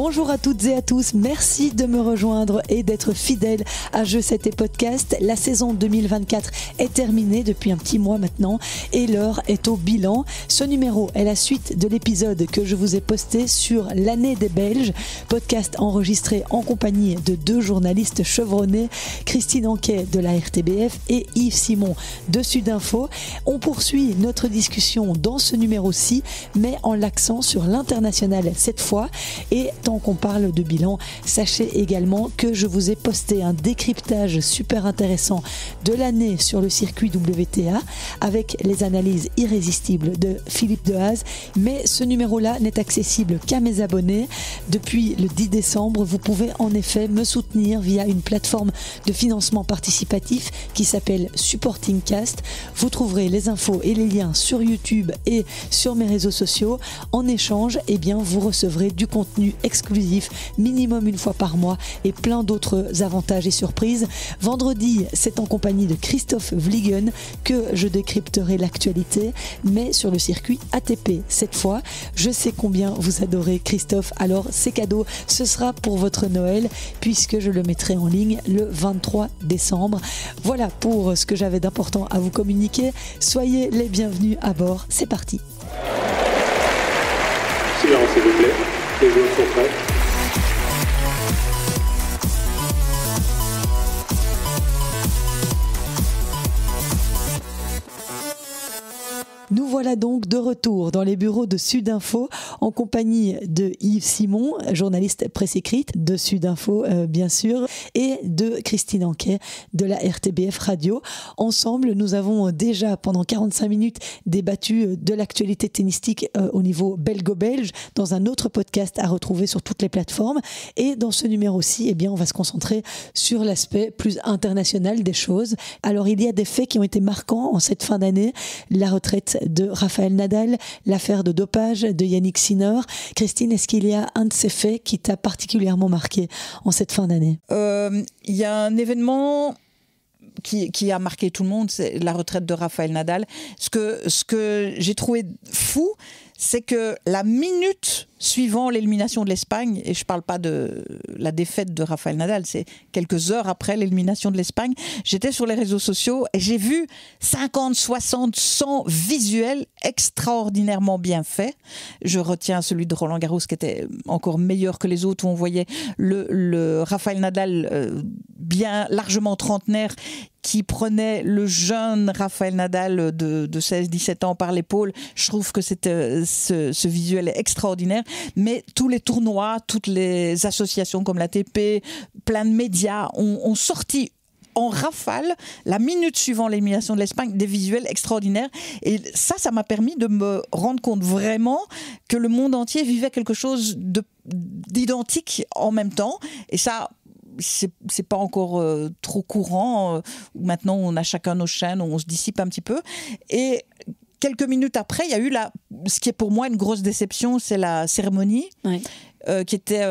Bonjour à toutes et à tous, merci de me rejoindre et d'être fidèles à Je sais tes podcasts. La saison 2024 est terminée depuis un petit mois maintenant et l'heure est au bilan. Ce numéro est la suite de l'épisode que je vous ai posté sur l'année des Belges, podcast enregistré en compagnie de deux journalistes chevronnés, Christine Anquet de la RTBF et Yves Simon de Sudinfo. On poursuit notre discussion dans ce numéro-ci, mais en l'accent sur l'international cette fois. Et tant qu'on parle de bilan, sachez également que je vous ai posté un décryptage super intéressant de l'année sur le circuit WTA avec les analyses irrésistibles de Philippe Dehaze. Mais ce numéro-là n'est accessible qu'à mes abonnés. Depuis le 10 décembre, vous pouvez en effet me soutenir via une plateforme de financement participatif qui s'appelle Supporting Cast. Vous trouverez les infos et les liens sur YouTube et sur mes réseaux sociaux. En échange, vous recevrez du contenu exclusif, minimum une fois par mois et plein d'autres avantages et surprises. Vendredi, c'est en compagnie de Christophe Vliegen que je décrypterai l'actualité, mais sur le circuit ATP. Cette fois, je sais combien vous adorez Christophe, alors c'est cadeau, ce sera pour votre Noël puisque je le mettrai en ligne le 23 décembre. Voilà pour ce que j'avais d'important à vous communiquer. Soyez les bienvenus à bord, c'est parti. Silence s'il vous plaît, les joueurs sont prêts. Nous voilà donc de retour dans les bureaux de Sudinfo en compagnie de Yves Simon, journaliste presse écrite de Sudinfo bien sûr, et de Christine Anquet de la RTBF Radio. Ensemble, nous avons déjà pendant 45 minutes débattu de l'actualité tennistique au niveau belgo-belge dans un autre podcast à retrouver sur toutes les plateformes. Et dans ce numéro-ci, on va se concentrer sur l'aspect plus international des choses. Alors, il y a des faits qui ont été marquants en cette fin d'année. La retraite de Rafael Nadal, l'affaire de dopage de Yannick Sinner. Christine, est-ce qu'il y a un de ces faits qui t'a particulièrement marqué en cette fin d'année ? Il y a un événement qui a marqué tout le monde, c'est la retraite de Rafael Nadal. Ce que j'ai trouvé fou, c'est que la minute suivant l'élimination de l'Espagne, et je ne parle pas de la défaite de Rafael Nadal, c'est quelques heures après l'élimination de l'Espagne, j'étais sur les réseaux sociaux et j'ai vu 50, 60, 100 visuels extraordinairement bien faits. Je retiens celui de Roland Garros qui était encore meilleur que les autres, où on voyait le Rafael Nadal bien largement trentenaire qui prenait le jeune Rafael Nadal de 16-17 ans par l'épaule. Je trouve que ce visuel est extraordinaire. Mais tous les tournois, toutes les associations comme l'ATP, plein de médias ont sorti en rafale, la minute suivant l'élimination de l'Espagne, des visuels extraordinaires. Et ça m'a permis de me rendre compte vraiment que le monde entier vivait quelque chose d'identique en même temps. Et ça, c'est pas encore trop courant. Maintenant, on a chacun nos chaînes, on se dissipe un petit peu. Et quelques minutes après, il y a eu ce qui est pour moi une grosse déception, c'est la cérémonie, qui était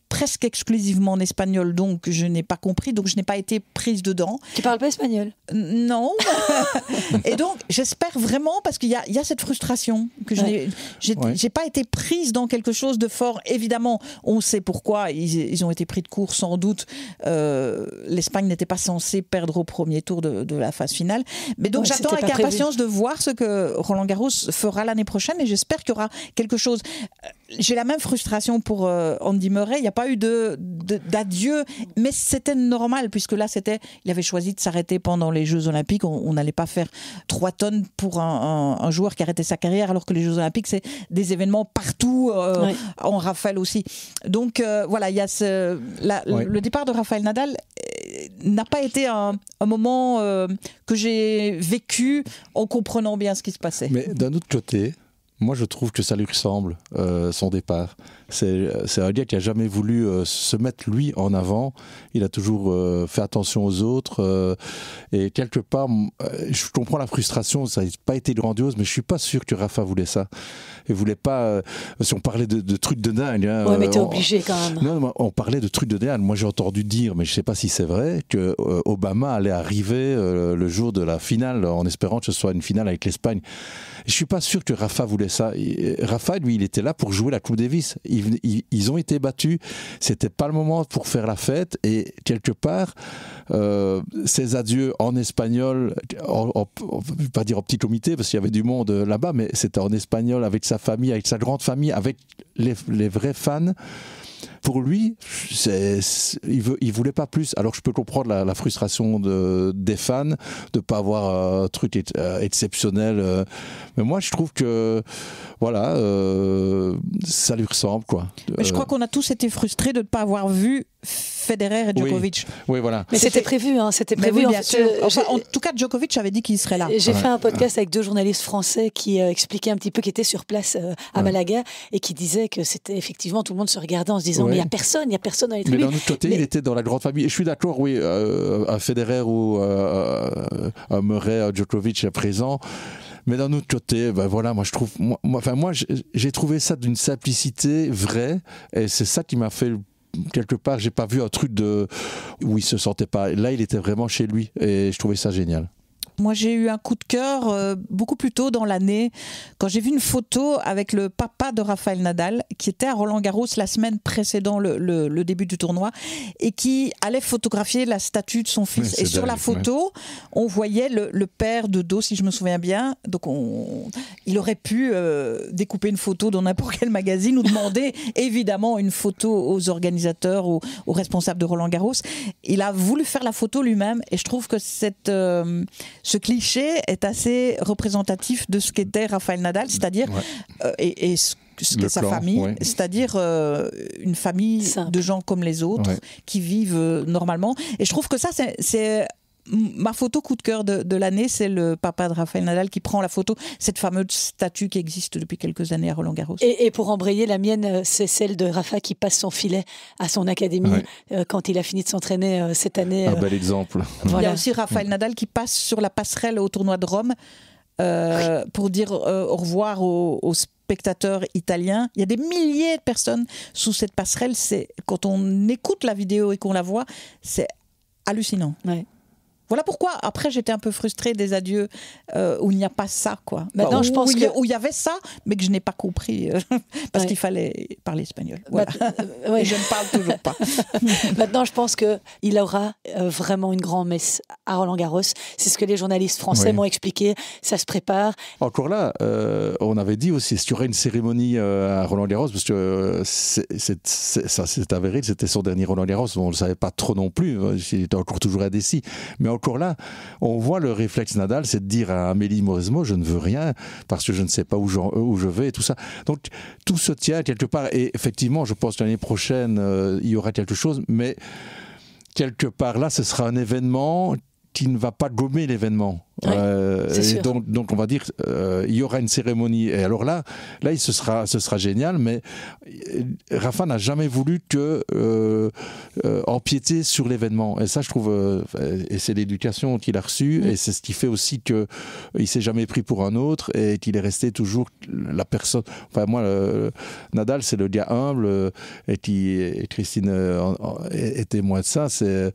presque exclusivement en espagnol, donc je n'ai pas compris, donc je n'ai pas été prise dedans. Tu parles pas espagnol ? Non. Et donc, j'espère vraiment, parce qu'il y a cette frustration, que j'ai pas été prise dans quelque chose de fort. Évidemment, on sait pourquoi, ils ont été pris de court, sans doute. L'Espagne n'était pas censée perdre au premier tour de la phase finale. Mais donc, j'attends avec impatience de voir ce que Roland Garros fera l'année prochaine, et j'espère qu'il y aura quelque chose. J'ai la même frustration pour Andy Murray. Il n'y a pas eu d'adieu, mais c'était normal, puisque là, il avait choisi de s'arrêter pendant les Jeux Olympiques. On n'allait pas faire 3 tonnes pour un joueur qui arrêtait sa carrière, alors que les Jeux Olympiques, c'est des événements partout, en rafale aussi. Donc, voilà, il y a le départ de Rafael Nadal n'a pas été un moment que j'ai vécu en comprenant bien ce qui se passait. Mais d'un autre côté, moi, je trouve que ça lui ressemble, son départ. C'est un gars qui n'a jamais voulu se mettre lui en avant. Il a toujours fait attention aux autres. Et quelque part, je comprends la frustration. Ça n'a pas été grandiose, mais je ne suis pas sûr que Rafa voulait ça. Il ne voulait pas... si on parlait de trucs de dingue... Oui, mais tu es obligé quand même. Non, on parlait de trucs de dingue. Moi, j'ai entendu dire, mais je ne sais pas si c'est vrai, que Obama allait arriver le jour de la finale, en espérant que ce soit une finale avec l'Espagne. Je ne suis pas sûr que Rafa voulait ça. Rafa, lui, il était là pour jouer la Coupe Davis. Il ils ont été battus. C'était pas le moment pour faire la fête. Et quelque part, ces adieux en espagnol, je ne vais pas dire en petit comité parce qu'il y avait du monde là-bas, mais c'était en espagnol avec sa famille, avec sa grande famille, avec les vrais fans. Pour lui, il voulait pas plus. Alors je peux comprendre la frustration des fans de ne pas avoir un truc exceptionnel. Mais moi, je trouve que voilà, ça lui ressemble, quoi. Mais je crois qu'on a tous été frustrés de ne pas avoir vu Federer et Djokovic. Oui, voilà. Mais c'était prévu, hein, c'était prévu. Oui, bien sûr. Enfin, en tout cas, Djokovic avait dit qu'il serait là. J'ai fait un podcast avec 2 journalistes français qui expliquaient un petit peu, qui étaient sur place à Malaga et qui disaient que c'était effectivement, tout le monde se regardait en se disant mais il n'y a personne dans les tribunes. Mais d'un autre côté, il était dans la grande famille. Et je suis d'accord, oui, un Federer ou un Murray, un Djokovic est présent. Mais d'un autre côté, voilà, moi je trouve, moi j'ai trouvé ça d'une simplicité vraie, et c'est ça qui m'a fait quelque part. J'ai pas vu un truc où il se sentait pas. Là, il était vraiment chez lui, et je trouvais ça génial. Moi, j'ai eu un coup de cœur beaucoup plus tôt dans l'année, quand j'ai vu une photo avec le papa de Rafael Nadal, qui était à Roland-Garros la semaine précédant le début du tournoi, et qui allait photographier la statue de son fils. Et sur la photo, on voyait le père de dos, si je me souviens bien. Donc, il aurait pu découper une photo dans n'importe quel magazine ou demander, évidemment, une photo aux organisateurs, aux responsables de Roland-Garros. Il a voulu faire la photo lui-même, et je trouve que ce cliché est assez représentatif de ce qu'était Rafael Nadal, c'est-à-dire et ce qu'est sa famille, c'est-à-dire une famille simple, de gens comme les autres, qui vivent normalement. Et je trouve que ça, c'est ma photo coup de cœur de l'année, c'est le papa de Rafael Nadal qui prend la photo, cette fameuse statue qui existe depuis quelques années à Roland-Garros. Et pour embrayer, la mienne, c'est celle de Rafa qui passe son filet à son académie quand il a fini de s'entraîner cette année. Un bel exemple. Voilà. Il y a aussi Rafael Nadal qui passe sur la passerelle au tournoi de Rome pour dire au revoir aux spectateurs italiens. Il y a des milliers de personnes sous cette passerelle. Quand on écoute la vidéo et qu'on la voit, c'est hallucinant. Ouais. Voilà pourquoi, après, j'étais un peu frustrée des adieux où il n'y a pas ça, quoi. Maintenant, je pense où il y avait ça, mais que je n'ai pas compris, parce qu'il fallait parler espagnol. Voilà. Et je ne parle toujours pas. Maintenant, je pense qu'il aura vraiment une grande messe à Roland-Garros. C'est ce que les journalistes français m'ont expliqué. Ça se prépare. Encore là, on avait dit aussi, s'il y aurait une cérémonie à Roland-Garros, parce que ça s'est avéré, c'était son dernier Roland-Garros. On ne le savait pas trop non plus. Il était encore toujours indécis. Mais encore là, on voit le réflexe Nadal, c'est de dire à Amélie Mauresmo, je ne veux rien parce que je ne sais pas où je vais et tout ça. Donc tout se tient quelque part. Et effectivement, je pense que l'année prochaine, il y aura quelque chose, mais quelque part là, ce sera un événement qui ne va pas gommer l'événement. Et donc on va dire il y aura une cérémonie, et alors là ce sera génial, mais Rafa n'a jamais voulu empiéter sur l'événement, et ça je trouve et c'est l'éducation qu'il a reçue, et c'est ce qui fait aussi que il s'est jamais pris pour un autre et qu'il est resté toujours la personne. Enfin moi Nadal, c'est le gars humble, et Christine est témoin de ça. C'est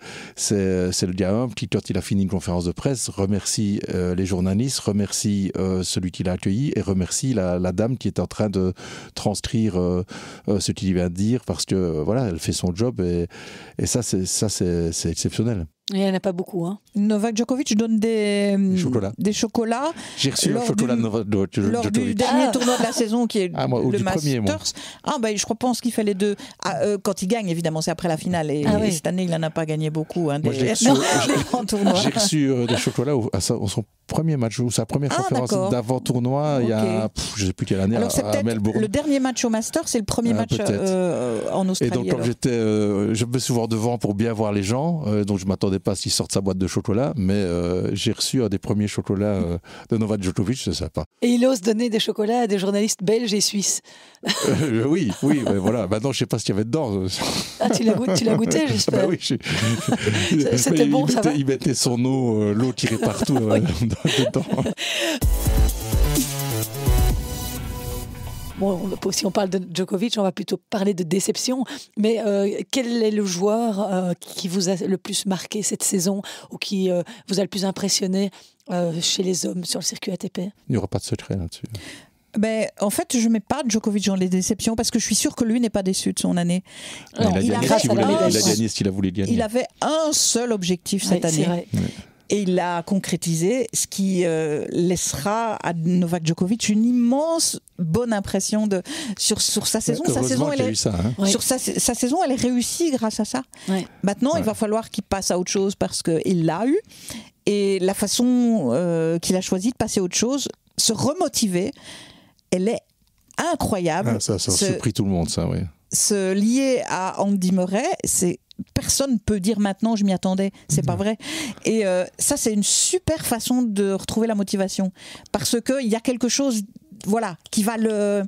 le gars humble qui, quand il a fini une conférence de presse, remercie les journalistes, remercie celui qui l'a accueilli, et remercie la dame qui est en train de transcrire ce qu'il vient de dire, parce que voilà, elle fait son job, et ça c'est exceptionnel. Il n'y en a pas beaucoup. Hein. Novak Djokovic donne des chocolats. J'ai reçu un chocolat de Novak Djokovic. Lors du dernier tournoi de la saison, qui est le Masters. Je pense qu'il fait les deux. Quand il gagne, évidemment, c'est après la finale. Et cette année, il n'en a pas gagné beaucoup. J'ai reçu des chocolats à son premier match, ou sa première conférence d'avant-tournoi, il y a, je ne sais plus quelle année, alors, à Melbourne. Le dernier match au Masters, c'est le premier match en Australie. Et donc, comme je me mets souvent devant pour bien voir les gens, donc je ne m'attendais pas s'il sorte sa boîte de chocolat, mais j'ai reçu un des premiers chocolats de Novak Djokovic, c'est sympa. Et il ose donner des chocolats à des journalistes belges et suisses. Oui, mais voilà. Maintenant, je ne sais pas ce qu'il y avait dedans. Ah, tu l'as goûté, j'espère. Oui, c'était bon, ça va. Il mettait son eau, l'eau tirait partout dedans. Bon, si on parle de Djokovic, on va plutôt parler de déception. Mais quel est le joueur qui vous a le plus marqué cette saison, ou qui vous a le plus impressionné chez les hommes sur le circuit ATP ? Il n'y aura pas de secret là-dessus. En fait, je ne mets pas Djokovic dans les déceptions parce que je suis sûre que lui n'est pas déçu de son année. Il a gagné ce qu'il a voulu gagner. Il avait un seul objectif cette année. Vrai. Et il l'a concrétisé, ce qui laissera à Novak Djokovic une immense bonne impression sur sa saison. Sa saison, sa saison, elle est réussie grâce à ça. Ouais. Maintenant, il va falloir qu'il passe à autre chose parce qu'il l'a eu. Et la façon qu'il a choisi de passer à autre chose, se remotiver, elle est incroyable. Ça a surpris tout le monde, ça, oui. Se lier à Andy Murray, personne ne peut dire maintenant je m'y attendais, c'est pas vrai. Et ça, c'est une super façon de retrouver la motivation parce qu'il y a quelque chose qui va le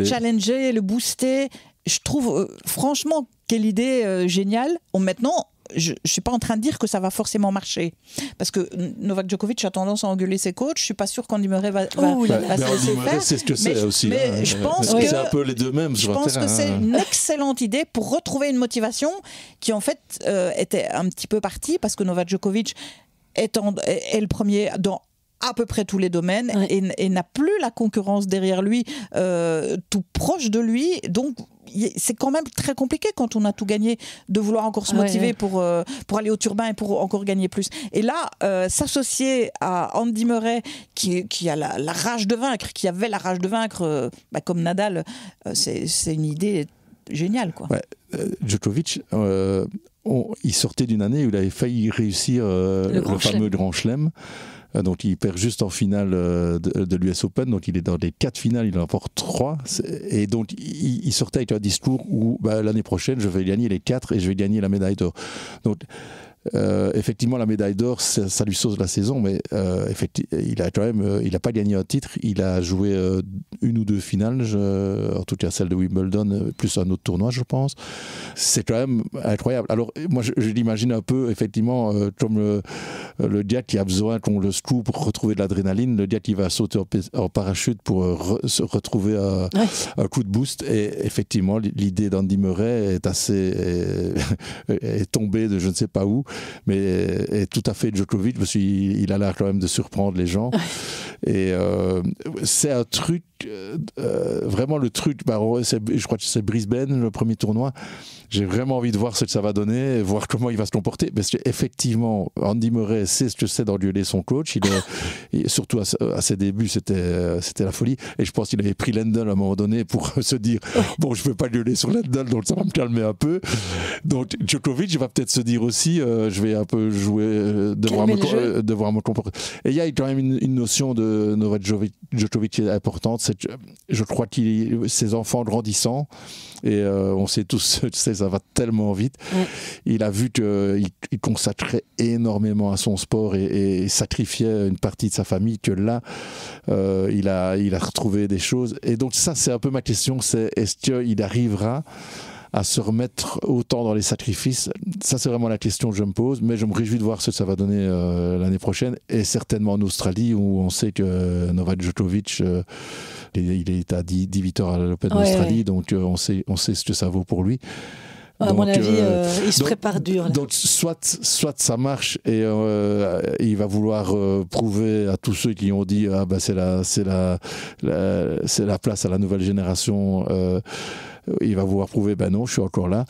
challenger, le booster. Je trouve franchement quelle idée géniale. Maintenant, je ne suis pas en train de dire que ça va forcément marcher. Parce que Novak Djokovic a tendance à engueuler ses coachs. Je ne suis pas sûre qu'Andy Murray va se laisser faire. C'est ce que c'est aussi. Mais je pense que c'est un peu les deux mêmes sur le terrain. Je pense que c'est une excellente idée pour retrouver une motivation qui, en fait, était un petit peu partie parce que Novak Djokovic est le premier dans à peu près tous les domaines et n'a plus la concurrence derrière lui, tout proche de lui. Donc, c'est quand même très compliqué quand on a tout gagné de vouloir encore se motiver pour aller au turbin et pour encore gagner plus. Et là, s'associer à Andy Murray qui a la rage de vaincre, qui avait la rage de vaincre comme Nadal, c'est une idée géniale, quoi. Ouais, Djokovic, il sortait d'une année où il avait failli réussir le fameux Grand Chelem. Donc il perd juste en finale de l'US Open, donc il est dans les 4 finales, il en remporte 3, et donc il sortait avec un discours où l'année prochaine je vais gagner les 4 et je vais gagner la médaille d'or. Donc effectivement la médaille d'or ça lui sauve la saison, mais il a pas gagné un titre, il a joué une ou deux finales, en tout cas celle de Wimbledon plus un autre tournoi je pense. C'est quand même incroyable. Alors moi je l'imagine un peu effectivement comme le gars qui a besoin qu'on le secoue pour retrouver de l'adrénaline, le gars qui va sauter en parachute pour se retrouver un coup de boost, et effectivement l'idée d'Andy Murray est tombée de je ne sais pas où, mais est tout à fait Djokovic parce qu'il a l'air quand même de surprendre les gens. Et c'est un truc, vraiment le truc, je crois que c'est Brisbane, le premier tournoi. J'ai vraiment envie de voir ce que ça va donner, voir comment il va se comporter, parce qu'effectivement, Andy Murray sait ce que c'est d'engueuler son coach. Surtout à ses débuts, c'était la folie. Et je pense qu'il avait pris Lendl à un moment donné pour se dire bon, je ne peux pas gueuler sur Lendl, donc ça va me calmer un peu. Donc Djokovic va peut-être se dire aussi je vais un peu jouer, devoir me comporter. Et il y a quand même une notion de Novak Djokovic qui est importante, c'est que je crois que ses enfants grandissant, et on sait tous, ça va tellement vite. Il a vu qu'il consacrait énormément à son sport et sacrifiait une partie de sa famille, que là il a retrouvé des choses. Et donc ça, c'est un peu ma question, c'est est-ce qu'il arrivera à se remettre autant dans les sacrifices? Ça, c'est vraiment la question que je me pose, mais je me réjouis de voir ce que ça va donner l'année prochaine, et certainement en Australie, où on sait que Novak Djokovic il est à 10 victoires à l'Open d'Australie, donc on sait ce que ça vaut pour lui. À mon avis, il se prépare dur. Là. Donc soit ça marche, et il va vouloir prouver à tous ceux qui ont dit c'est la place à la nouvelle génération. Il va vouloir prouver non, je suis encore là.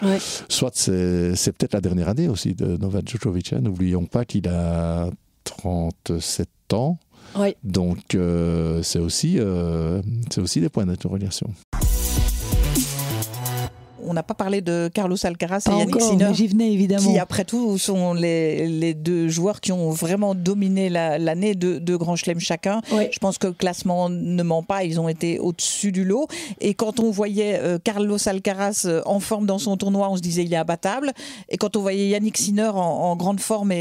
Soit c'est peut-être la dernière année aussi de Novak Djokovic. N'oublions pas qu'il a 37 ans. Donc c'est aussi des points d'interrogation. On n'a pas parlé de Carlos Alcaraz et Yannick Sinner, j'y venais évidemment. Qui après tout sont les deux joueurs qui ont vraiment dominé l'année de Grand Chelem chacun. Je pense que le classement ne ment pas, ils ont été au-dessus du lot. Et quand on voyait Carlos Alcaraz en forme dans son tournoi, on se disait il est imbattable. Et quand on voyait Yannick Sinner en grande forme,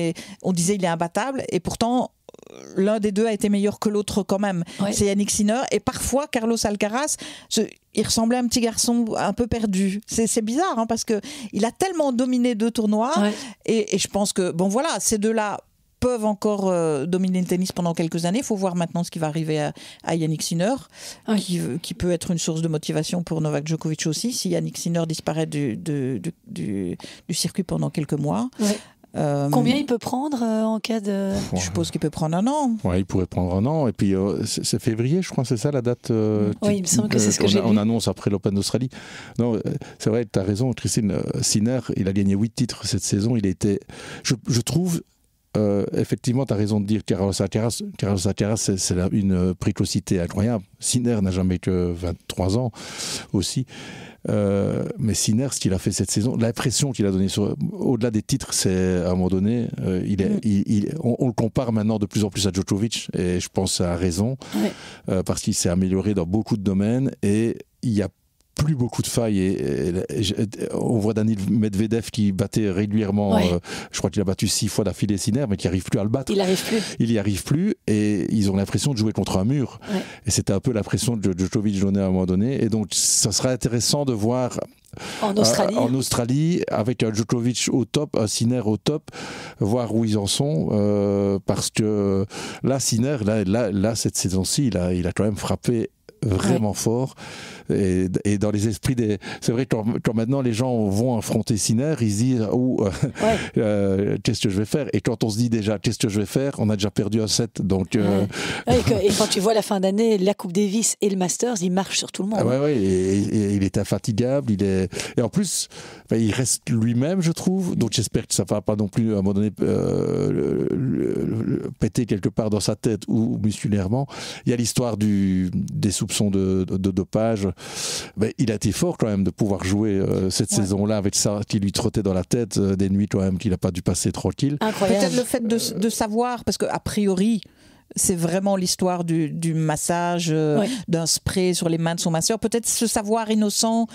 on disait il est imbattable. Et pourtant, l'un des deux a été meilleur que l'autre quand même. C'est Yannick Sinner. Et parfois, Carlos Alcaraz, il ressemblait à un petit garçon un peu perdu. C'est bizarre, parce qu'il a tellement dominé 2 tournois. Et je pense que, ces deux-là peuvent encore dominer le tennis pendant quelques années. Il faut voir maintenant ce qui va arriver à Yannick Sinner, qui peut être une source de motivation pour Novak Djokovic aussi, si Yannick Sinner disparaît du circuit pendant quelques mois. Combien il peut prendre en cas de... Je suppose qu'il peut prendre 1 an. Ouais, il pourrait prendre 1 an. Et puis, c'est février, je crois, c'est ça la date Oui, il me semble que c'est ce que j'ai on lu. annonce après l'Open d'Australie. Non, c'est vrai, tu as raison, Christine. Sinner, il a gagné 8 titres cette saison. Il a été, je trouve... effectivement, tu as raison de dire Carlos Alcaraz, c'est une précocité incroyable. Sinner n'a jamais que 23 ans aussi. Mais Sinner, ce qu'il a fait cette saison, l'impression qu'il a donnée au-delà des titres, c'est à un moment donné, on le compare maintenant de plus en plus à Djokovic, et je pense à raison, parce qu'il s'est amélioré dans beaucoup de domaines, et il y a plus beaucoup de failles on voit Daniil Medvedev qui battait régulièrement, je crois qu'il a battu 6 fois d'affilée Sinner, mais qui n'arrive plus à le battre. Il n'y arrive plus et ils ont l'impression de jouer contre un mur, et c'était un peu l'impression de Djokovic donnait à un moment donné, et donc ça sera intéressant de voir en Australie avec un Djokovic au top, un Sinner au top, voir où ils en sont, parce que là Sinner, là cette saison-ci, il a quand même frappé vraiment fort, et dans les esprits c'est vrai que quand maintenant les gens vont affronter Sinner, ils se disent qu'est-ce que je vais faire, et quand on se dit déjà qu'est-ce que je vais faire, on a déjà perdu un set, donc et quand tu vois la fin d'année, la Coupe Davis et le Masters, il marche sur tout le monde. Et il est infatigable, et en plus il reste lui-même, je trouve, donc j'espère que ça ne va pas non plus à un moment donné péter quelque part dans sa tête ou musculairement. Il y a l'histoire des soupçons de dopage. Il a été fort quand même de pouvoir jouer cette saison-là avec ça qui lui trottait dans la tête, des nuits quand même qu'il n'a pas dû passer tranquille. Incroyable. Peut-être le fait de savoir, parce qu'a priori c'est vraiment l'histoire du massage, d'un spray sur les mains de son masseur, peut-être ce savoir innocent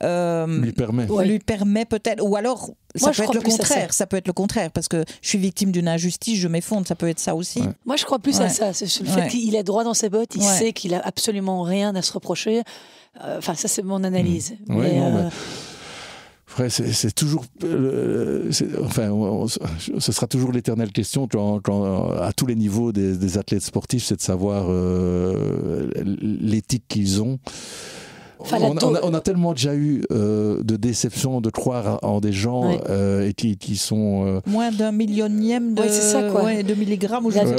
lui permet peut-être, ou alors ça peut être le contraire, parce que je suis victime d'une injustice, je m'effondre, ça peut être ça aussi. Moi je crois plus à ça, c'est le fait qu'il est droit dans ses bottes, il sait qu'il a absolument rien à se reprocher, ça c'est mon analyse. C'est toujours, ce sera toujours l'éternelle question à tous les niveaux des athlètes sportifs, c'est de savoir l'éthique qu'ils ont. On a tellement déjà eu de déceptions, de croire en des gens et qui sont moins d'un millionième de milligrammes aujourd'hui.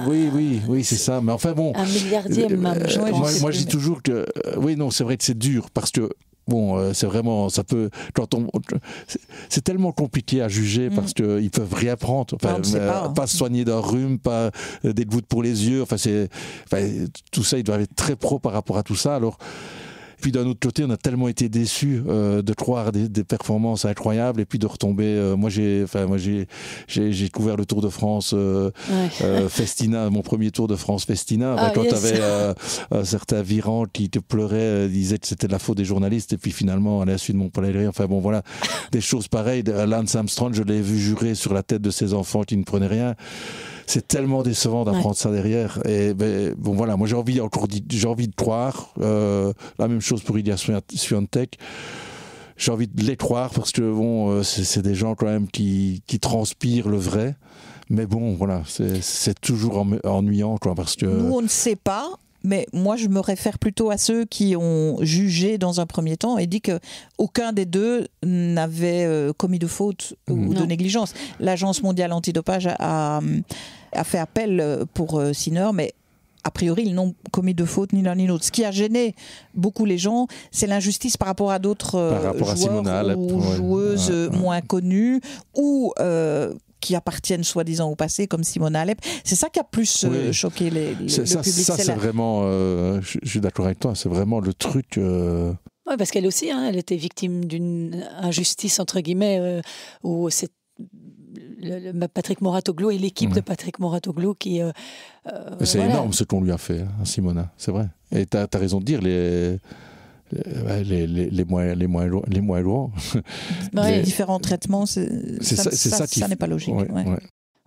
Oui, c'est ça. Mais enfin bon, 1 milliardième. Moi je dis toujours que c'est vrai que c'est dur, parce que c'est vraiment, ça peut, c'est tellement compliqué à juger, parce qu'ils peuvent rien prendre, pas se soigner d'un rhume, pas des gouttes pour les yeux, tout ça, ils doivent être très pro par rapport à tout ça. Alors, puis d'un autre côté, on a tellement été déçus de croire des performances incroyables, et puis de retomber. Moi, j'ai couvert le Tour de France Festina, mon premier Tour de France Festina. Quand tu avais un certain Viran qui te pleurait, disait que c'était de la faute des journalistes, et puis finalement, à la suite de mon palais, des choses pareilles. Lance Armstrong, je l'ai vu jurer sur la tête de ses enfants qui ne prenaient rien. C'est tellement décevant d'apprendre ça derrière. Et moi j'ai envie de croire. La même chose pour Ilia Swiatek. J'ai envie de les croire, parce que c'est des gens quand même qui transpirent le vrai. Mais c'est toujours ennuyant, parce que nous on ne sait pas. Mais moi, je me réfère plutôt à ceux qui ont jugé dans un premier temps et dit qu'aucun des deux n'avait commis de faute ou de négligence. L'Agence mondiale antidopage a fait appel pour Sinner, mais a priori, ils n'ont commis de faute ni l'un ni l'autre. Ce qui a gêné beaucoup les gens, c'est l'injustice par rapport à d'autres joueurs ou joueuses moins connus, ou qui appartiennent soi-disant au passé, comme Simona Alep. C'est ça qui a plus choqué le public. Ça, c'est vraiment... je suis d'accord avec toi, c'est vraiment le truc... Oui, parce qu'elle aussi, elle était victime d'une injustice, entre guillemets, où c'est Patrick Mouratoglou et l'équipe de Patrick Mouratoglou qui... c'est énorme ce qu'on lui a fait, Simona, c'est vrai. Et tu as raison de dire, les moins loin. Les différents traitements, ça n'est pas logique.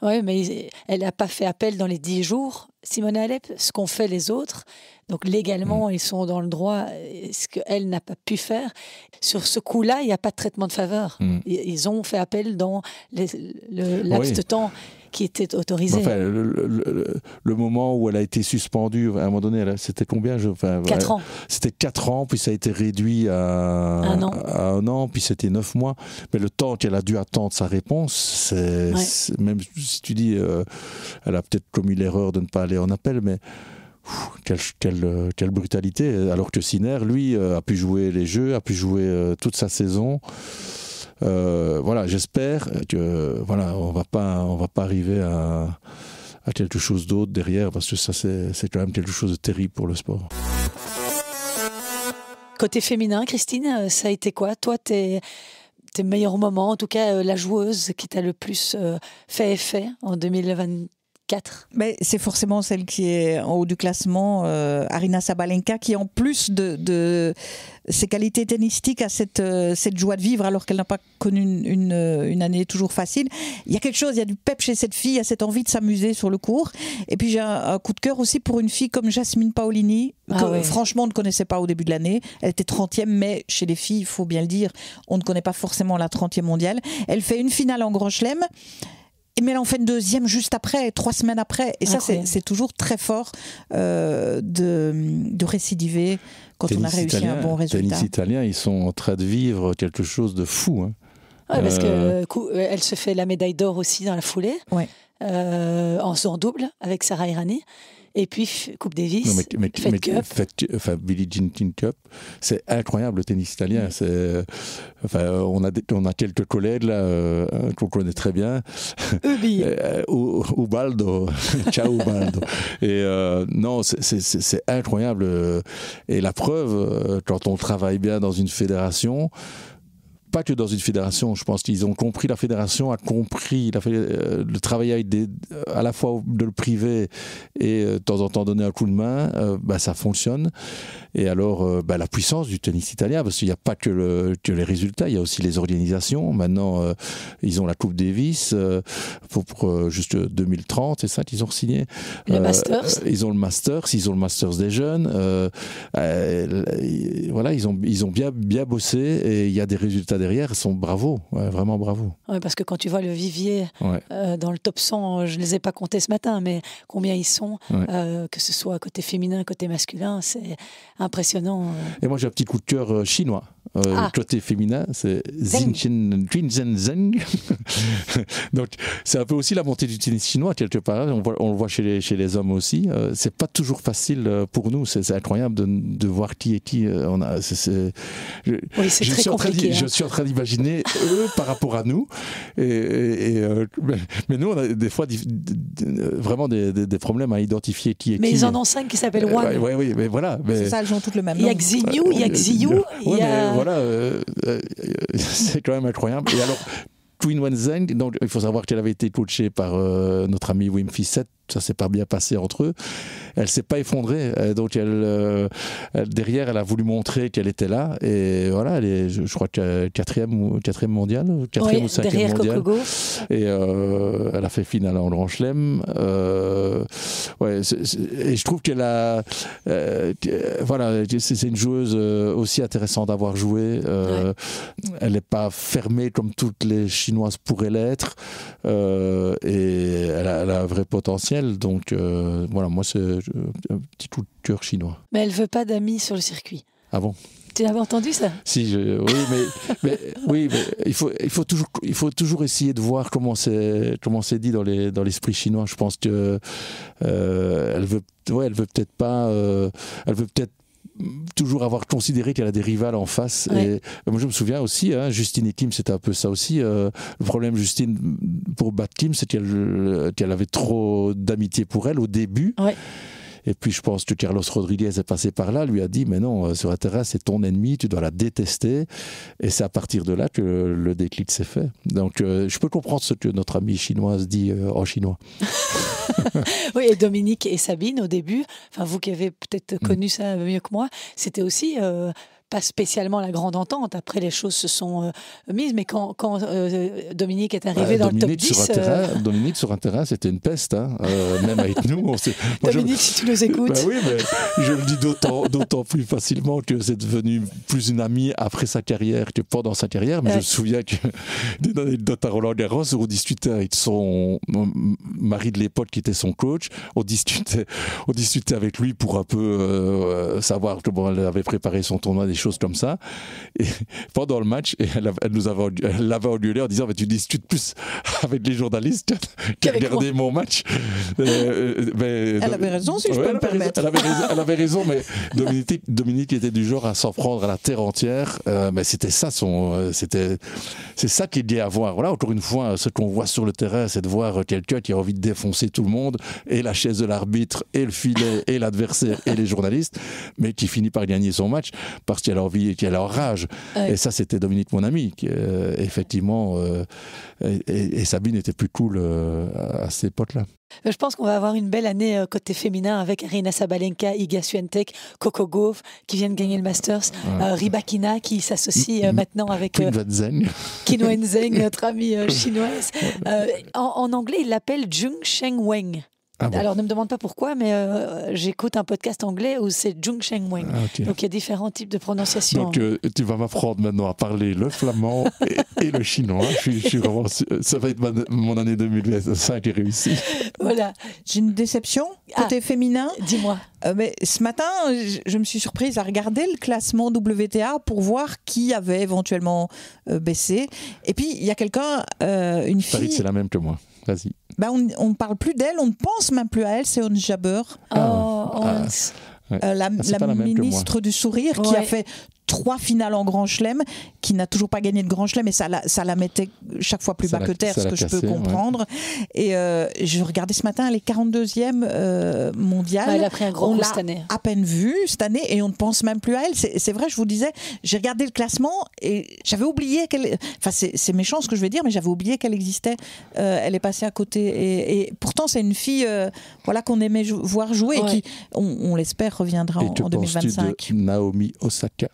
Oui, mais elle n'a pas fait appel dans les 10 jours, Simona Alep, ce qu'ont fait les autres. Donc légalement, ils sont dans le droit, ce qu'elle n'a pas pu faire. Sur ce coup-là, il n'y a pas de traitement de faveur. Ils ont fait appel dans le laps de temps qui était autorisé. Enfin, le moment où elle a été suspendue, à un moment donné, c'était combien 4 ans. C'était 4 ans, puis ça a été réduit à 1 an, puis c'était 9 mois. Mais le temps qu'elle a dû attendre sa réponse, même si tu dis, elle a peut-être commis l'erreur de ne pas aller en appel, mais quelle brutalité. Alors que Sinner, lui, a pu jouer les jeux, a pu jouer toute sa saison. Voilà, j'espère que on va pas arriver à quelque chose d'autre derrière, parce que ça c'est quand même quelque chose de terrible pour le sport. Côté féminin, Christine, ça a été quoi? Toi, tes meilleurs moments, en tout cas la joueuse qui t'a le plus fait effet en 2024? Mais c'est forcément celle qui est en haut du classement, Aryna Sabalenka, qui en plus de ses qualités tennistiques a cette joie de vivre alors qu'elle n'a pas connu une année toujours facile. Il y a quelque chose, il y a du pep chez cette fille, il y a cette envie de s'amuser sur le court. Et puis j'ai un coup de cœur aussi pour une fille comme Jasmine Paolini, que franchement on ne connaissait pas au début de l'année. Elle était 30e, mais chez les filles, il faut bien le dire, on ne connaît pas forcément la 30e mondiale. Elle fait une finale en Grand Chelem. Mais elle en fait une deuxième juste après, 3 semaines après. Et ça, c'est toujours très fort de récidiver quand on a réussi un bon résultat. Tennis italien, ils sont en train de vivre quelque chose de fou. Hein. Ouais, parce qu'elle se fait la médaille d'or aussi dans la foulée, en double avec Sarah Errani. Et puis Coupe Davis, Fed Cup. Billie Jean King Cup, c'est incroyable le tennis italien. On a quelques collègues là qu'on connaît très bien. Ubaldo, ciao Ubaldo. Et non, c'est incroyable. Et la preuve, quand on travaille bien dans une fédération. Pas que dans une fédération, je pense qu'ils ont compris, la fédération a compris le travail à la fois de le privé et de temps en temps donner un coup de main, ça fonctionne. Et alors la puissance du tennis italien, parce qu'il n'y a pas que les résultats, il y a aussi les organisations. Maintenant ils ont la Coupe Davis pour juste 2030, c'est ça qu'ils ont signé. Le Masters. Ils ont le Masters, ils ont le Masters des jeunes. Voilà, ils ont bien bossé et il y a des résultats derrière, ils sont bravo, vraiment bravo. Ouais, parce que quand tu vois le vivier dans le top 100, je ne les ai pas comptés ce matin, mais combien ils sont, que ce soit côté féminin, côté masculin, c'est impressionnant. Et moi j'ai un petit coup de cœur chinois. Côté féminin, c'est Qinzhen Zheng. Donc c'est un peu aussi la montée du tennis chinois quelque part. On le voit chez les hommes aussi. C'est pas toujours facile pour nous. C'est incroyable de voir qui est qui. C'est très compliqué. Je suis en train d'imaginer eux par rapport à nous. Mais nous, on a des fois vraiment des problèmes à identifier qui est qui. Mais ils en ont 5 qui s'appellent Wang. Oui, mais voilà. C'est ça, elles ont toutes le même nom. Il y a Xiyu, il y a Xiyu. Voilà, c'est quand même incroyable. Et alors, Qin Wenzheng, donc il faut savoir qu'elle avait été coachée par notre ami Wim Fissette. Ça s'est pas bien passé entre eux. Elle s'est pas effondrée. Donc derrière, elle a voulu montrer qu'elle était là. Et voilà, elle est, je crois, quatrième mondiale, ou 5e mondiale. Kokogo. Et elle a fait finale en Grand Chelem. Et je trouve qu'elle a, voilà, c'est une joueuse aussi intéressante d'avoir joué. Elle n'est pas fermée comme toutes les Chinoises pourraient l'être. Et elle a un vrai potentiel. Donc voilà, moi c'est un petit coup de cœur chinois. Mais elle veut pas d'amis sur le circuit. Ah bon? Tu avais entendu ça? Si, mais il faut toujours essayer de voir comment c'est dit dans l'esprit chinois. Je pense que elle veut peut-être pas, elle veut peut-être toujours avoir considéré qu'elle a des rivales en face. Et moi je me souviens aussi, Justine et Kim, c'était un peu ça aussi. Le problème Justine pour battre Kim, c'est qu'elle avait trop d'amitié pour elle au début. Et puis je pense que Carlos Rodriguez est passé par là, lui a dit mais non, sur un terrain c'est ton ennemi, tu dois la détester. Et c'est à partir de là que le déclic s'est fait. Donc je peux comprendre ce que notre amie chinoise dit en chinois. Oui, et Dominique et Sabine au début, enfin vous qui avez peut-être connu ça mieux que moi, c'était aussi pas spécialement la grande entente. Après, les choses se sont mises. Mais quand Dominique est arrivé dans le top 10... Dominique, sur un terrain, c'était une peste. Hein. Même avec nous. Dominique, si tu nous écoutes. Oui, mais je le dis d'autant plus facilement que c'est devenu plus une amie après sa carrière que pendant sa carrière. Mais je me souviens que d'une anecdote à Roland-Garros où on discutait avec son mari de l'époque qui était son coach. On discutait avec lui pour un peu savoir comment elle avait préparé son tournoi, des choses comme ça. Et pendant le match, elle l'avait engueulé en disant: mais tu discutes plus avec les journalistes qu'à regarder mon match. Elle avait raison, si je peux me permettre. Elle avait raison, mais Dominique était du genre à s'en prendre à la terre entière. Mais c'était ça c'est ça qu'il y a à voir. Voilà, encore une fois, ce qu'on voit sur le terrain, c'est de voir quelqu'un qui a envie de défoncer tout le monde, et la chaise de l'arbitre, et le filet, et l'adversaire, et les journalistes, mais qui finit par gagner son match parce qu'elle a envie et qu'elle a rage. Et ça, c'était Dominique, mon ami, qui effectivement, et Sabine était plus cool à ces potes-là. Je pense qu'on va avoir une belle année côté féminin avec Aryna Sabalenka, Iga Swiatek, Coco Gauff qui viennent gagner le Masters, Rybakina qui s'associe maintenant avec Qin Wenzheng, notre amie chinoise. En anglais, il l'appelle Jung Cheng Weng. Ah bon. Alors ne me demande pas pourquoi, mais j'écoute un podcast anglais où c'est Jung Cheng Weng. Okay. Donc il y a différents types de prononciation. Donc tu vas m'apprendre maintenant à parler le flamand et le chinois. Je suis vraiment, ça va être mon année 2025 qui est réussie. Voilà. J'ai une déception côté féminin. Dis-moi. Mais ce matin, je me suis surprise à regarder le classement WTA pour voir qui avait éventuellement baissé. Et puis il y a quelqu'un, une fille. Paris, c'est la même que moi. Vas-y. On ne parle plus d'elle, on ne pense même plus à elle, c'est Ons Jabeur. La ministre du Sourire qui a fait 3 finales en Grand Chelem, qui n'a toujours pas gagné de Grand Chelem, et ça la mettait chaque fois plus bas que terre, ce que je peux comprendre. Et je regardais ce matin, elle est 42e mondiale. Elle a pris un gros coup cette année. À peine vue cette année, et on ne pense même plus à elle. C'est vrai, je vous disais, j'ai regardé le classement et j'avais oublié qu'elle... Enfin, c'est méchant ce que je vais dire, mais j'avais oublié qu'elle existait. Elle est passée à côté. Et pourtant, c'est une fille qu'on aimait voir jouer et qui, on l'espère, reviendra en 2025. Et que penses-tu de Naomi Osaka ?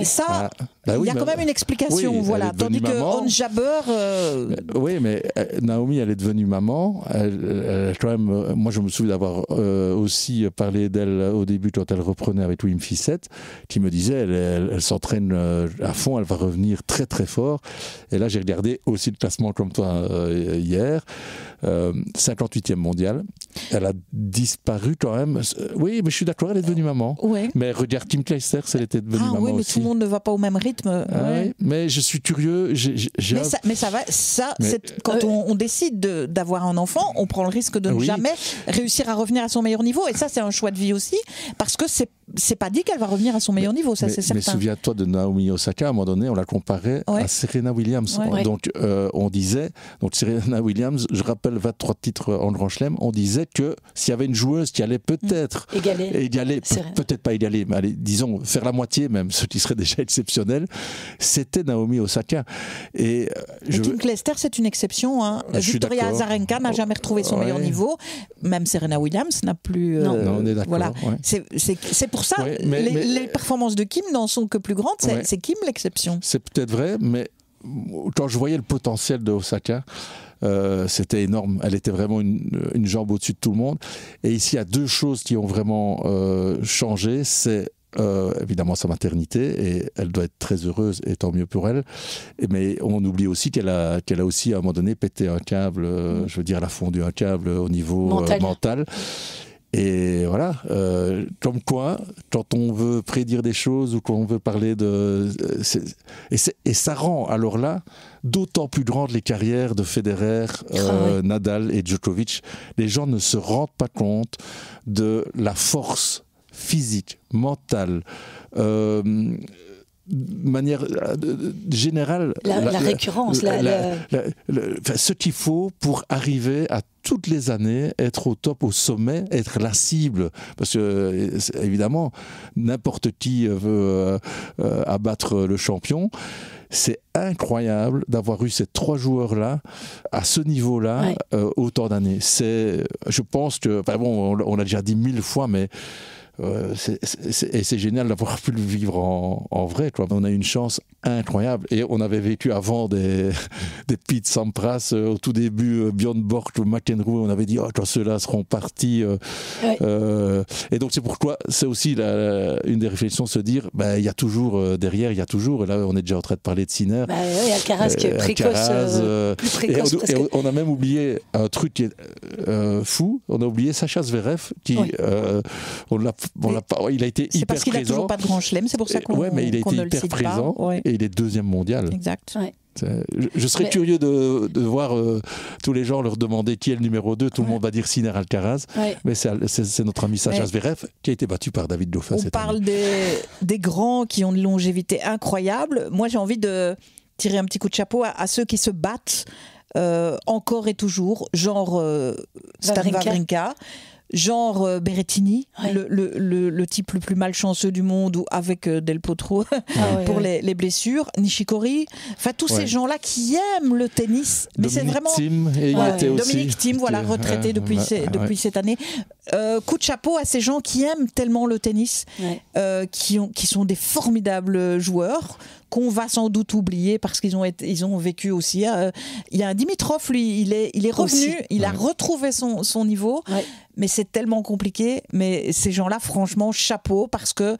Ça, il y a quand même une explication, voilà. Tandis que Ons Jabeur... Oui, mais Naomi, elle est devenue maman. Elle, quand même, moi, je me souviens d'avoir aussi parlé d'elle au début quand elle reprenait avec Wim Fissette, qui me disait, elle s'entraîne à fond, elle va revenir très très fort. Et là, j'ai regardé aussi le classement comme toi hier, 58e mondial. Elle a disparu quand même. Oui, mais je suis d'accord, elle est devenue maman. Ouais. Mais regarde Kim Clijsters, elle était devenue maman oui, mais aussi. tout le monde ne va pas au même rythme. Oui, mais je suis curieux. Mais ça va. Quand on décide d'avoir un enfant, on prend le risque de ne jamais réussir à revenir à son meilleur niveau. Et ça, c'est un choix de vie aussi, parce que c'est pas dit qu'elle va revenir à son meilleur niveau, ça c'est certain. Mais souviens-toi de Naomi Osaka, à un moment donné, on la comparait à Serena Williams. Ouais. Donc on disait, Serena Williams, je rappelle 23 titres en Grand Chelem, on disait que s'il y avait une joueuse qui allait peut-être égaler, peut-être pas égaler, mais allez, disons faire la moitié même, ce qui serait déjà exceptionnel, c'était Naomi Osaka. Et Kim Clijsters, c'est une exception. Hein. Victoria Azarenka n'a jamais retrouvé son meilleur niveau. Même Serena Williams n'a plus. Non, on est d'accord. Voilà. C'est pour ça, les performances de Kim n'en sont que plus grandes. C'est Kim l'exception. C'est peut-être vrai, mais quand je voyais le potentiel de Osaka, c'était énorme. Elle était vraiment une jambe au-dessus de tout le monde. Et ici, il y a 2 choses qui ont vraiment changé. C'est évidemment sa maternité, et elle doit être très heureuse, et tant mieux pour elle. Mais on oublie aussi qu'elle a aussi à un moment donné pété un câble, je veux dire, elle a fondu un câble au niveau mental. Et voilà, comme quoi, quand on veut prédire des choses ou qu'on veut parler de... Et ça rend alors là d'autant plus grandes les carrières de Federer, Nadal et Djokovic. Les gens ne se rendent pas compte de la force physique, mentale, manière générale, la récurrence, ce qu'il faut pour arriver à toutes les années être au top, au sommet, être la cible, parce que évidemment n'importe qui veut abattre le champion. C'est incroyable d'avoir eu ces 3 joueurs-là à ce niveau-là autant d'années. Je pense que, on l'a déjà dit 1000 fois, mais et c'est génial d'avoir pu le vivre en vrai, quoi. On a eu une chance incroyable et on avait vécu avant des Pete Sampras au tout début, Björn Borg, McEnroe, on avait dit quand ceux-là seront partis et donc c'est pourquoi c'est aussi une des réflexions de se dire il y a toujours derrière, il y a toujours, et là on est déjà en train de parler de Sinner, Alcaraz qui est précoce, plus précoce et on a même oublié un truc qui est fou, on a oublié Sacha Zverev qui il a été hyper présent. C'est parce qu'il n'a toujours pas de grand chelem, c'est pour ça qu'on mais il a été ne le hyper cite présent pas. et il est deuxième mondial. Exact. Ouais. Je serais curieux de voir tous les gens leur demander qui est le numéro 2. Tout le monde va dire Sinner Alcaraz. Ouais. Mais c'est notre ami Sacha Zverev qui a été battu par David Goffin cette année. On parle des grands qui ont une longévité incroyable. Moi, j'ai envie de tirer un petit coup de chapeau à ceux qui se battent encore et toujours, genre Stan Wawrinka, genre Berrettini, le type le plus malchanceux du monde, ou avec Del Potro pour les blessures, Nishikori, enfin tous ces gens-là qui aiment le tennis, mais Dominique c'est vraiment Thiem, Dominique Thiem, retraité depuis cette année. Coup de chapeau à ces gens qui aiment tellement le tennis, qui sont des formidables joueurs qu'on va sans doute oublier parce qu'ils ont vécu aussi. Il y a un Dimitrov, lui, il est revenu, aussi. Il a retrouvé son niveau, mais c'est tellement compliqué. Mais ces gens-là, franchement, chapeau, parce que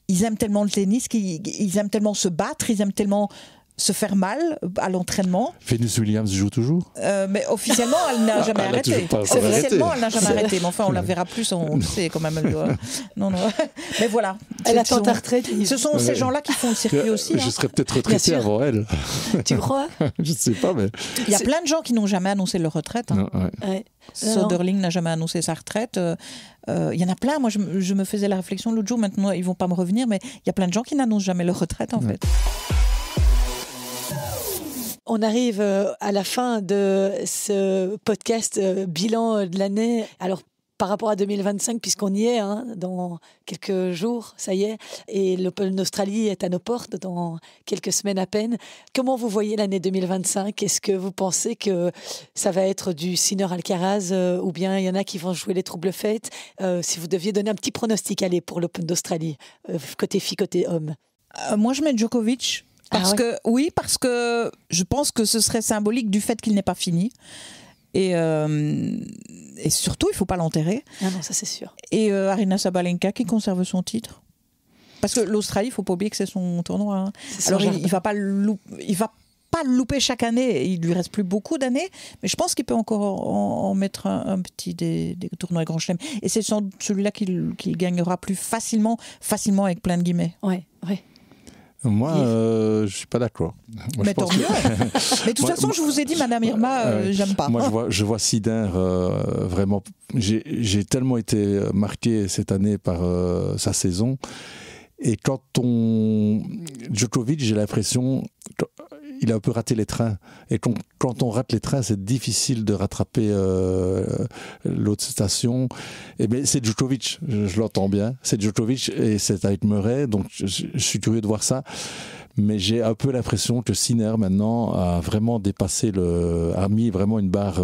ils aiment tellement le tennis, qu'ils aiment tellement se battre, ils aiment tellement se faire mal à l'entraînement. Venus Williams joue toujours, mais officiellement elle n'a jamais arrêté. Officiellement elle n'a jamais arrêté, mais enfin on la verra plus, on sait quand même. Non. Mais voilà. Elle attend ta retraite. Ce sont ces gens-là qui font le circuit aussi. Je serais peut-être retraité avant elle. Tu crois? Je ne sais pas, mais il y a plein de gens qui n'ont jamais annoncé leur retraite. Soderling n'a jamais annoncé sa retraite. Il y en a plein. Moi, je me faisais la réflexion l'autre jour. Maintenant, ils vont pas me revenir, mais il y a plein de gens qui n'annoncent jamais leur retraite en fait. On arrive à la fin de ce podcast bilan de l'année. Alors, par rapport à 2025, puisqu'on y est, dans quelques jours, ça y est, et l'Open d'Australie est à nos portes dans quelques semaines à peine. Comment vous voyez l'année 2025 ? Est-ce que vous pensez que ça va être du Sinner Alcaraz ou bien il y en a qui vont jouer les troubles fêtes ? Si vous deviez donner un petit pronostic, allez, pour l'Open d'Australie, côté fille, côté homme. Moi, je mets Djokovic. Parce que je pense que ce serait symbolique du fait qu'il n'est pas fini. Et surtout, il ne faut pas l'enterrer. Ah non, ça c'est sûr. Et Aryna Sabalenka qui conserve son titre. Parce que l'Australie, il ne faut pas oublier que c'est son tournoi. Alors, il ne va pas le louper chaque année. Il ne lui reste plus beaucoup d'années. Mais je pense qu'il peut encore en mettre un petit des tournois Grand Chelem. Et c'est celui-là qu'il gagnera plus facilement avec plein de guillemets. Oui. Moi, je ne suis pas d'accord. Mais tant mieux. Mais de toute façon, je vous ai dit, Madame Irma, j'aime pas. Moi, je vois Sinner vraiment. J'ai tellement été marqué cette année par sa saison. Et Djokovic, j'ai l'impression il a un peu raté les trains. Et quand on rate les trains, c'est difficile de rattraper l'autre station. Et bien, c'est Djokovic, je l'entends bien. C'est Djokovic et c'est avec Murray, donc je suis curieux de voir ça. Mais j'ai un peu l'impression que Sinner, maintenant, a vraiment dépassé a mis vraiment une barre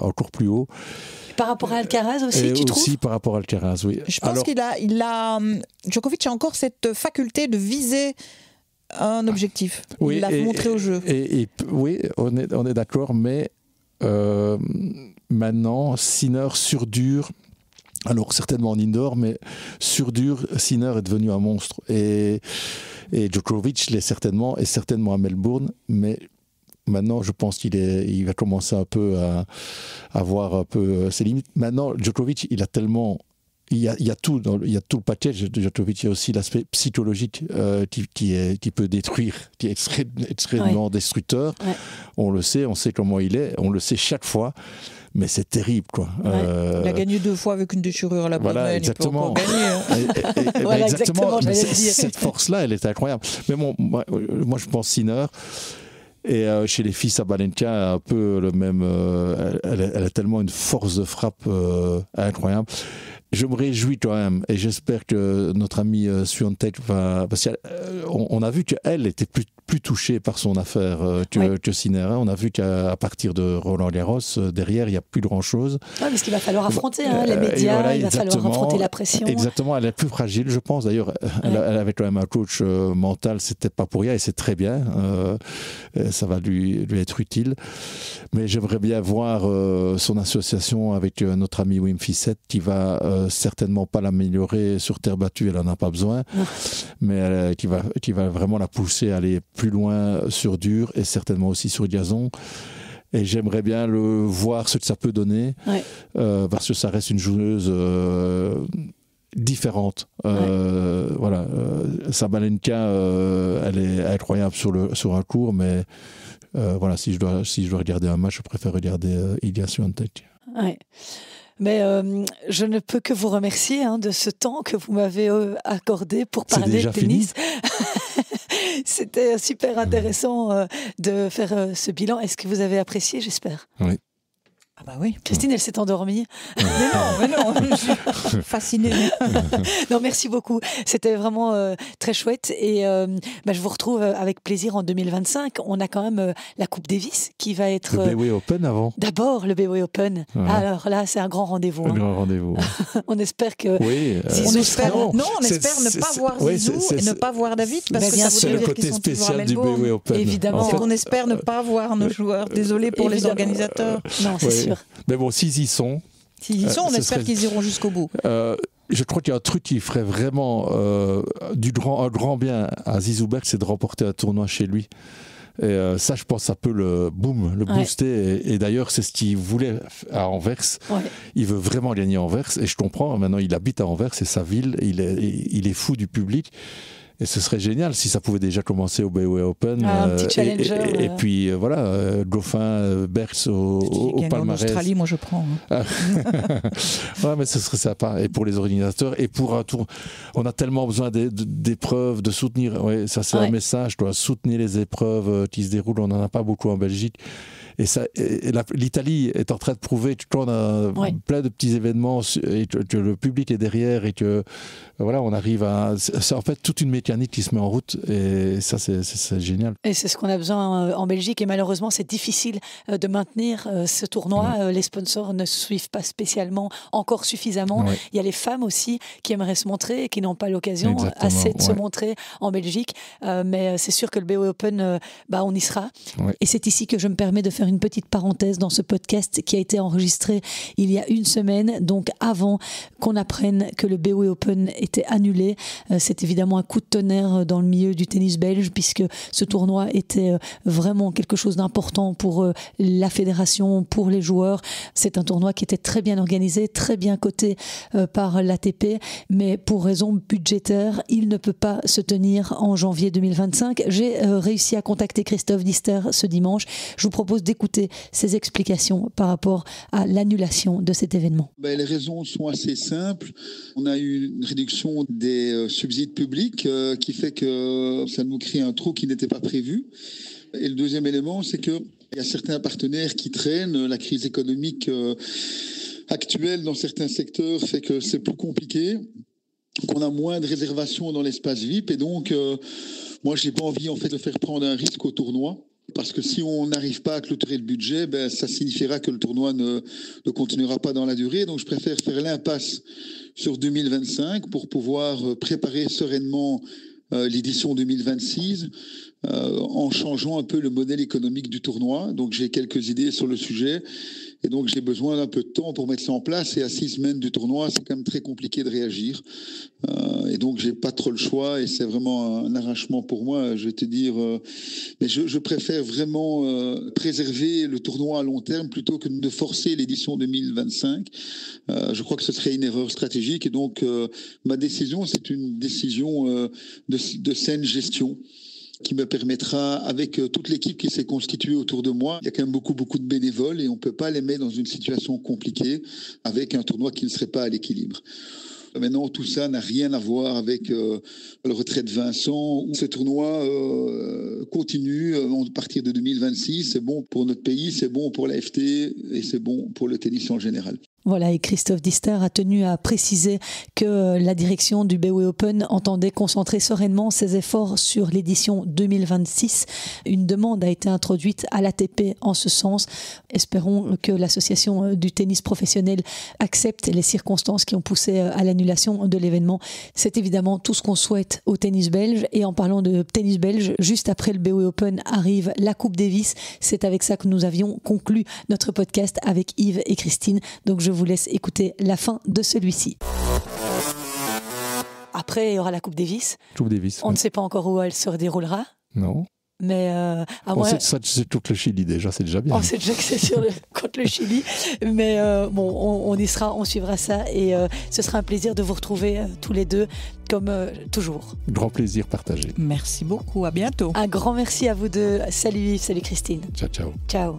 encore plus haut. Par rapport à Alcaraz aussi, tu trouves ? Aussi par rapport à Alcaraz, oui. Je pense Djokovic a encore cette faculté de viser un objectif. Il l'a montré au jeu. Oui, on est d'accord, mais maintenant, Sinner sur dur, alors certainement en indoor, mais sur dur, Sinner est devenu un monstre. Et Djokovic l'est certainement, et certainement à Melbourne, mais maintenant, je pense qu'il va commencer un peu à voir un peu ses limites. Maintenant, Djokovic, il a tellement... Il y a tout le package de Djokovic. Il y a aussi l'aspect psychologique qui peut détruire, qui est extrêmement destructeur. Ouais. On le sait, on sait comment il est, on le sait chaque fois. Mais c'est terrible, quoi. Ouais. Il a gagné 2 fois avec une déchirure à la voilà, exactement. Il peut encore gagner. Voilà, exactement. Cette force-là, elle est incroyable. Mais bon, moi, je pense Sinner. Et chez les filles, Sabalenka a un peu le même. Elle a tellement une force de frappe incroyable. Je me réjouis quand même et j'espère que notre ami Swiatek va. Parce qu'on a vu qu'elle était plus touchée par son affaire que Sinner. On a vu qu'à partir de Roland Garros, derrière, il n'y a plus grand-chose. Oui, parce qu'il va falloir affronter les médias, voilà, il va falloir affronter la pression. Exactement, elle est plus fragile, je pense. D'ailleurs, elle avait quand même un coach mental, c'était pas pour rien et c'est très bien. Ça va lui être utile. Mais j'aimerais bien voir son association avec notre ami Wim Fissette qui va certainement pas l'améliorer sur terre battue, elle en a pas besoin, mais qui va vraiment la pousser à aller plus loin sur dur et certainement aussi sur gazon. Et j'aimerais bien le voir ce que ça peut donner, parce que ça reste une joueuse différente. Voilà, Sabalenka, elle est incroyable sur un court, mais voilà, si je dois regarder un match, je préfère regarder Iga Swiatek. Ouais. Mais je ne peux que vous remercier de ce temps que vous m'avez accordé pour parler de tennis. C'était super intéressant de faire ce bilan. Est-ce que vous avez apprécié, j'espère? Oui. Ah bah oui. Christine, elle s'est endormie. Mais non, je suis fascinée. Non, merci beaucoup. C'était vraiment très chouette. Et je vous retrouve avec plaisir en 2025. On a quand même la Coupe Davis qui va être... Le BWay Open avant. D'abord, le BWay Open. Ouais. Alors là, c'est un grand rendez-vous. Un grand rendez-vous. On espère que... Oui. On espère ne pas voir Zizou et ne pas voir David, parce que ça veut dire qu'ils sont toujours à Melbourne. Évidemment. En fait, on espère ne pas voir nos joueurs. Désolé pour les organisateurs. Non, c'est sûr. Mais bon, s'ils y sont... on espère qu'ils iront jusqu'au bout. Je crois qu'il y a un truc qui ferait vraiment un grand bien à Zizou Berg, c'est de remporter un tournoi chez lui. Et ça, je pense, ça peut le booster. Et d'ailleurs, c'est ce qu'il voulait à Anvers. Ouais. Il veut vraiment gagner Anvers. Et je comprends, maintenant, il habite à Anvers, c'est sa ville. Il est fou du public. Et ce serait génial si ça pouvait déjà commencer au BWay Open. Un petit challenger. Et puis voilà, Dauphin, Berks au palmarès. En Australie, moi je prends. Ouais, mais ce serait sympa. Et pour les organisateurs, et pour un tour, on a tellement besoin d'épreuves, de soutenir. Ouais, ça c'est un message. Je dois soutenir les épreuves qui se déroulent. On n'en a pas beaucoup en Belgique. Et l'Italie est en train de prouver que quand on a plein de petits événements et que le public est derrière et que voilà, on arrive à... C'est en fait toute une mécanique qui se met en route et ça, c'est génial. Et c'est ce qu'on a besoin en Belgique et malheureusement, c'est difficile de maintenir ce tournoi. Les sponsors ne suivent pas spécialement encore suffisamment. Il y a les femmes aussi qui aimeraient se montrer et qui n'ont pas l'occasion assez de se montrer en Belgique. Mais c'est sûr que le BWay Open, on y sera. Et c'est ici que je me permets de faire une petite parenthèse dans ce podcast qui a été enregistré il y a une semaine, donc avant qu'on apprenne que le BWay Open était annulé. C'est évidemment un coup de tonnerre dans le milieu du tennis belge puisque ce tournoi était vraiment quelque chose d'important pour la fédération, pour les joueurs. C'est un tournoi qui était très bien organisé, très bien coté par l'ATP, mais pour raison budgétaire, il ne peut pas se tenir en janvier 2025. J'ai réussi à contacter Christophe Dister ce dimanche. Je vous propose d'écouter ses explications par rapport à l'annulation de cet événement. Les raisons sont assez simples. On a eu une réduction des subsides publics qui fait que ça nous crée un trou qui n'était pas prévu. Et le deuxième élément, c'est qu'il y a certains partenaires qui traînent. La crise économique actuelle dans certains secteurs fait que c'est plus compliqué, qu'on a moins de réservations dans l'espace VIP. Et donc, moi, je n'ai pas envie en fait, de faire prendre un risque au tournoi. Parce que si on n'arrive pas à clôturer le budget, ça signifiera que le tournoi ne continuera pas dans la durée. Donc je préfère faire l'impasse sur 2025 pour pouvoir préparer sereinement l'édition 2026 en changeant un peu le modèle économique du tournoi. Donc j'ai quelques idées sur le sujet. Et donc, j'ai besoin d'un peu de temps pour mettre ça en place. Et à 6 semaines du tournoi, c'est quand même très compliqué de réagir. Et donc, j'ai pas trop le choix. Et c'est vraiment un arrachement pour moi. Je vais te dire, mais je préfère vraiment préserver le tournoi à long terme plutôt que de forcer l'édition 2025. Je crois que ce serait une erreur stratégique. Et donc, ma décision, c'est une décision de saine gestion, qui me permettra, avec toute l'équipe qui s'est constituée autour de moi, il y a quand même beaucoup de bénévoles et on ne peut pas les mettre dans une situation compliquée avec un tournoi qui ne serait pas à l'équilibre. Maintenant, tout ça n'a rien à voir avec le retrait de Vincent. Ce tournoi continue à partir de 2026. C'est bon pour notre pays, c'est bon pour la FT et c'est bon pour le tennis en général. Voilà, et Christophe Dister a tenu à préciser que la direction du BOE Open entendait concentrer sereinement ses efforts sur l'édition 2026. Une demande a été introduite à l'ATP en ce sens. Espérons que l'association du tennis professionnel accepte les circonstances qui ont poussé à l'annulation de l'événement. C'est évidemment tout ce qu'on souhaite au tennis belge. Et en parlant de tennis belge, juste après le BOE Open arrive la Coupe Davis. C'est avec ça que nous avions conclu notre podcast avec Yves et Christine. Donc je vous laisse écouter la fin de celui-ci. Après, il y aura la Coupe Davis. Coupe Davis. On ne sait pas encore où elle se déroulera. Non. Mais c'est contre le Chili déjà, c'est déjà bien. On sait déjà que c'est contre le Chili. Mais on y sera, on suivra ça. Et ce sera un plaisir de vous retrouver tous les deux, comme toujours. Grand plaisir partagé. Merci beaucoup, à bientôt. Un grand merci à vous deux. Salut Yves, salut Christine. Ciao, ciao. Ciao.